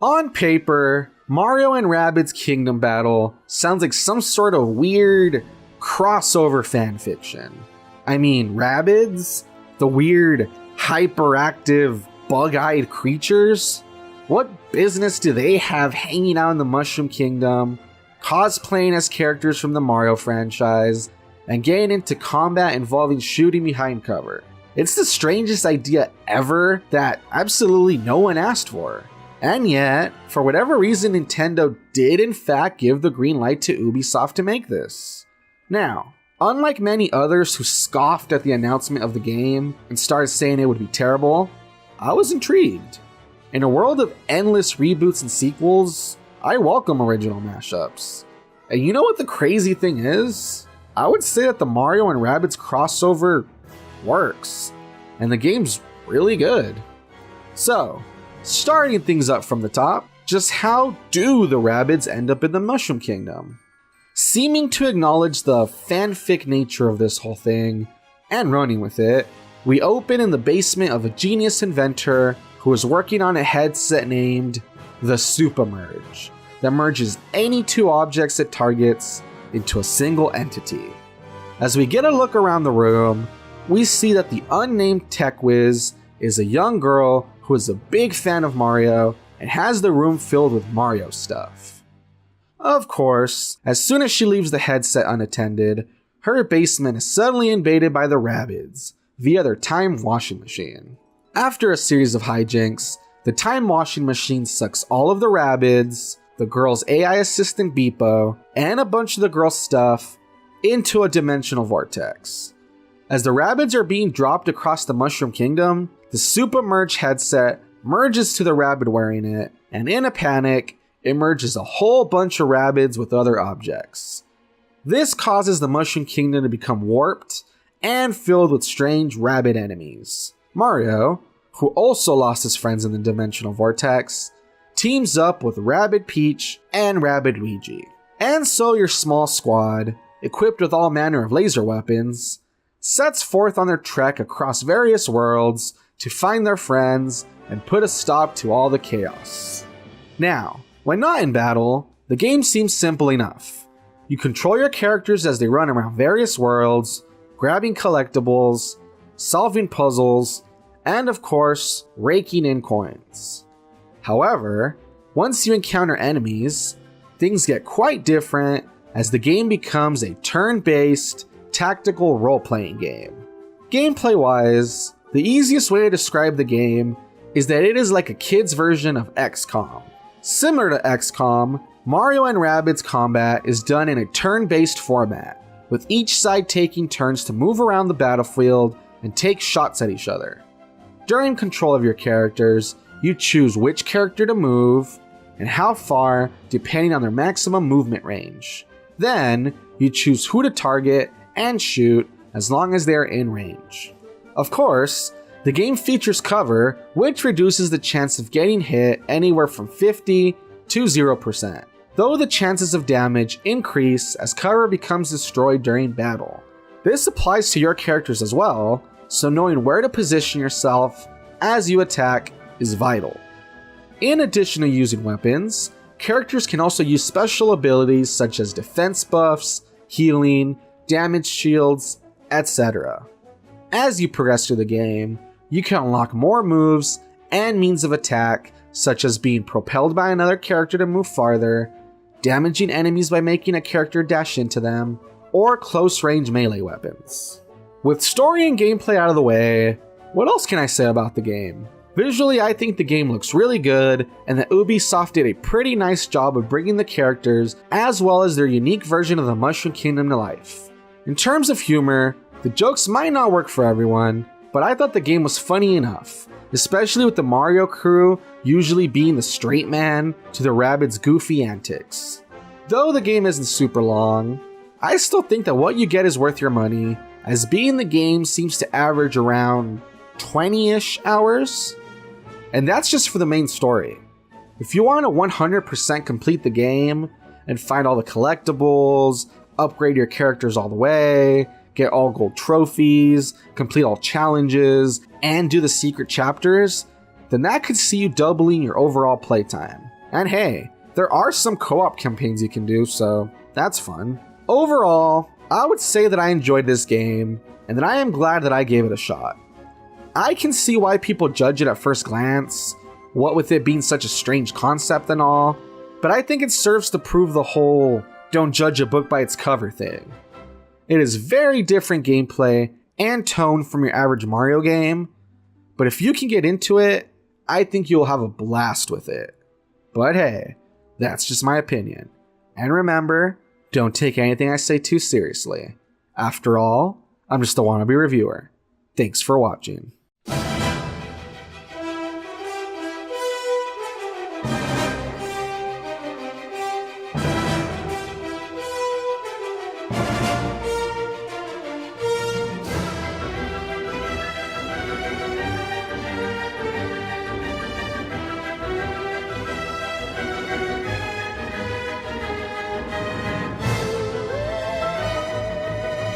On paper, Mario and Rabbids Kingdom Battle sounds like some sort of weird crossover fanfiction. I mean, Rabbids? The weird, hyperactive, bug-eyed creatures? What business do they have hanging out in the Mushroom Kingdom, cosplaying as characters from the Mario franchise, and getting into combat involving shooting behind cover? It's the strangest idea ever that absolutely no one asked for. And yet, for whatever reason, Nintendo did in fact give the green light to Ubisoft to make this. Now, unlike many others who scoffed at the announcement of the game and started saying it would be terrible, I was intrigued. In a world of endless reboots and sequels, I welcome original mashups. And you know what the crazy thing is? I would say that the Mario and Rabbids crossover works, and the game's really good. So, starting things up from the top, just how do the Rabbids end up in the Mushroom Kingdom? Seeming to acknowledge the fanfic nature of this whole thing, and running with it, we open in the basement of a genius inventor who is working on a headset named the Super Merge, that merges any two objects it targets into a single entity. As we get a look around the room, we see that the unnamed tech whiz is a young girl who is a big fan of Mario and has the room filled with Mario stuff. Of course, as soon as she leaves the headset unattended, her basement is suddenly invaded by the Rabbids via their time washing machine. After a series of hijinks, the time washing machine sucks all of the Rabbids, the girl's AI assistant Beepo, and a bunch of the girl's stuff into a dimensional vortex. As the Rabbids are being dropped across the Mushroom Kingdom, the Super Merge headset merges to the Rabbid wearing it, and in a panic, it merges a whole bunch of Rabbids with other objects. This causes the Mushroom Kingdom to become warped and filled with strange Rabbid enemies. Mario, who also lost his friends in the dimensional vortex, teams up with Rabbid Peach and Rabbid Luigi. And so your small squad, equipped with all manner of laser weapons, sets forth on their trek across various worlds to find their friends and put a stop to all the chaos. Now, when not in battle, the game seems simple enough. You control your characters as they run around various worlds, grabbing collectibles, solving puzzles, and of course, raking in coins. However, once you encounter enemies, things get quite different as the game becomes a turn-based, tactical role-playing game. Gameplay-wise, the easiest way to describe the game is that it is like a kid's version of XCOM. Similar to XCOM, Mario and Rabbids combat is done in a turn-based format, with each side taking turns to move around the battlefield and take shots at each other. During control of your characters, you choose which character to move and how far depending on their maximum movement range. Then, you choose who to target and shoot as long as they are in range. Of course, the game features cover, which reduces the chance of getting hit anywhere from 50 to 0%, though the chances of damage increase as cover becomes destroyed during battle. This applies to your characters as well, so knowing where to position yourself as you attack is vital. In addition to using weapons, characters can also use special abilities such as defense buffs, healing, damage shields, etc. As you progress through the game, you can unlock more moves and means of attack, such as being propelled by another character to move farther, damaging enemies by making a character dash into them, or close-range melee weapons. With story and gameplay out of the way, what else can I say about the game? Visually, I think the game looks really good, and that Ubisoft did a pretty nice job of bringing the characters as well as their unique version of the Mushroom Kingdom to life. In terms of humor, the jokes might not work for everyone, but I thought the game was funny enough, especially with the Mario crew usually being the straight man to the Rabbids' goofy antics. Though the game isn't super long, I still think that what you get is worth your money, as being the game seems to average around 20-ish hours, and that's just for the main story. If you want to 100% complete the game and find all the collectibles, upgrade your characters all the way, get all gold trophies, complete all challenges, and do the secret chapters, then that could see you doubling your overall playtime. And hey, there are some co-op campaigns you can do, so that's fun. Overall, I would say that I enjoyed this game, and that I am glad that I gave it a shot. I can see why people judge it at first glance, what with it being such a strange concept and all, but I think it serves to prove the whole don't judge a book by its cover thing. It is very different gameplay and tone from your average Mario game, but if you can get into it, I think you'll have a blast with it. But hey, that's just my opinion. And remember, don't take anything I say too seriously. After all, I'm just a wannabe reviewer. Thanks for watching.